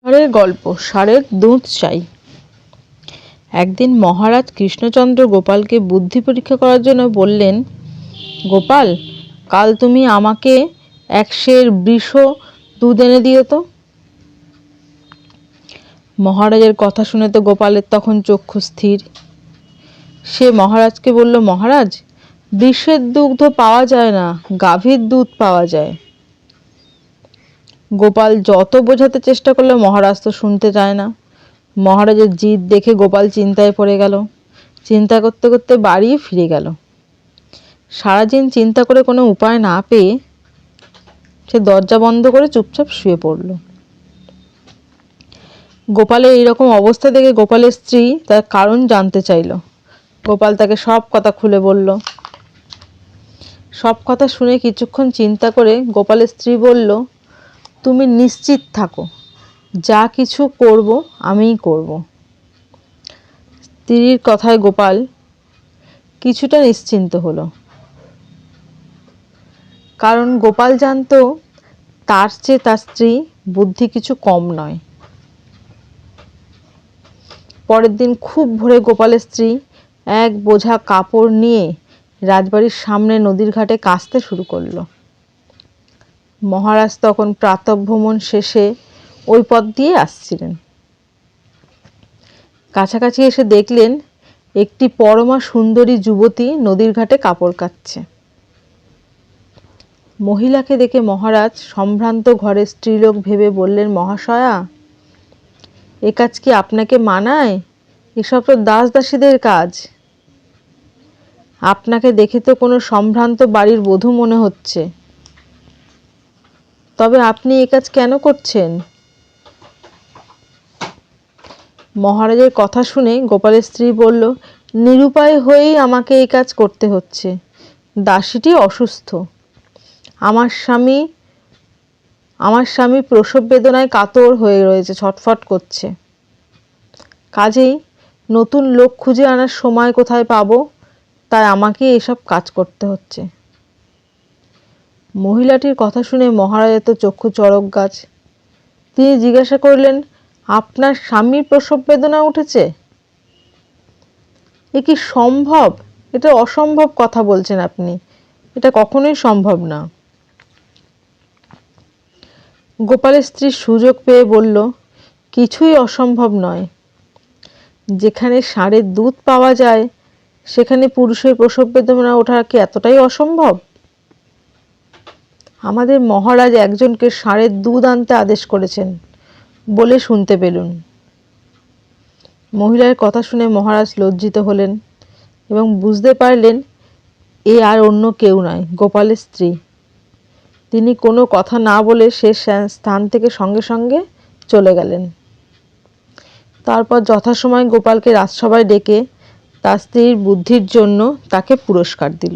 ষাঁড়ের গল্প, ষাঁড়ের দুধ চাই। একদিন মহারাজ কৃষ্ণচন্দ্র গোপালকে বুদ্ধি পরীক্ষা করার জন্য বললেন, গোপাল, কাল তুমি আমাকে 1 সের বৃষ দুধ এনে দিও তো। মহারাজের কথা শুনে তো গোপালের তখন চক্ষু স্থির। সে মহারাজকে বলল, মহারাজ, বৃষের দুগ্ধ পাওয়া যায় না, গাভীর দুধ পাওয়া যায়। গোপাল যত বোঝাতে চেষ্টা করলো মহারাজ তো শুনতে চায় না। মহারাজের জিদ দেখে গোপাল চিন্তায় পড়ে গেল। চিন্তা করতে করতে বাড়ি ফিরে গেল। সারাদিন চিন্তা করে কোনো উপায় না পেয়ে সে দরজা বন্ধ করে চুপচাপ শুয়ে পড়ল। গোপালের এইরকম অবস্থা দেখে গোপালের স্ত্রী তার কারণ জানতে চাইল। গোপাল তাকে সব কথা খুলে বলল। সব কথা শুনে কিছুক্ষণ চিন্তা করে গোপালের স্ত্রী বলল, তুমি নিশ্চিত থাকো, যা কিছু করব আমিই করব। স্ত্রীর কথায় গোপাল কিছুটা নিশ্চিন্ত হলো, কারণ গোপাল জানতো তার চেয়ে তার স্ত্রী বুদ্ধি কিছু কম নয়। পরের দিন খুব ভোরে গোপালের স্ত্রী এক বোঝা কাপড় নিয়ে রাজবাড়ির সামনে নদীর ঘাটে কাচতে শুরু করলো। মহারাজ তখন প্রাতঃভ্রমণ শেষে ওই পথ দিয়ে আসছিলেন। কাছাকাছি এসে দেখলেন একটি পরমা সুন্দরী যুবতী নদীর ঘাটে কাপড় কাচছে। মহিলাকে দেখে মহারাজ সম্ভ্রান্ত ঘরের স্ত্রীলোক ভেবে বললেন, মহাশয়া, এ কাজ কি আপনাকে মানায়? এসব তো দাস দাসীদের কাজ। আপনাকে দেখে তো কোনো সম্ভ্রান্ত বাড়ির বধূ মনে হচ্ছে, তবে আপনি এ কাজ কেন করছেন? মহারাজের কথা শুনে গোপালের স্ত্রী বলল, নিরুপায় হয়েই আমাকে এই কাজ করতে হচ্ছে। দাসীটি অসুস্থ। আমার স্বামী প্রসব বেদনায় কাতর হয়ে রয়েছে, ছটফট করছে। কাজেই নতুন লোক খুঁজে আনার সময় কোথায় পাবো, তাই আমাকে এসব কাজ করতে হচ্ছে। মহিলাটির কথা শুনে মহারাজের তো চক্ষু চড়ক গাছ। তিনি জিজ্ঞাসা করলেন, আপনার স্বামীর প্রসব বেদনা উঠেছে? এ কি সম্ভব? এটা অসম্ভব কথা বলছেন আপনি, এটা কখনোই সম্ভব না। গোপালের স্ত্রী সুযোগ পেয়ে বলল, কিছুই অসম্ভব নয়। যেখানে ষাঁড়ের দুধ পাওয়া যায় সেখানে পুরুষের প্রসব বেদনা ওঠা কি এতটাই অসম্ভব? আমাদের মহারাজ একজনকে ষাঁড়ের দুধ আনতে আদেশ করেছেন বলে শুনতে পেলুম। মহিলার কথা শুনে মহারাজ লজ্জিত হলেন এবং বুঝতে পারলেন এ আর অন্য কেউ নয়, গোপালের স্ত্রী। তিনি কোনো কথা না বলে সে স্থান থেকে সঙ্গে সঙ্গে চলে গেলেন। তারপর যথাসময়ে গোপালকে রাজসভায় ডেকে তার স্ত্রীর বুদ্ধির জন্য তাকে পুরস্কার দিল।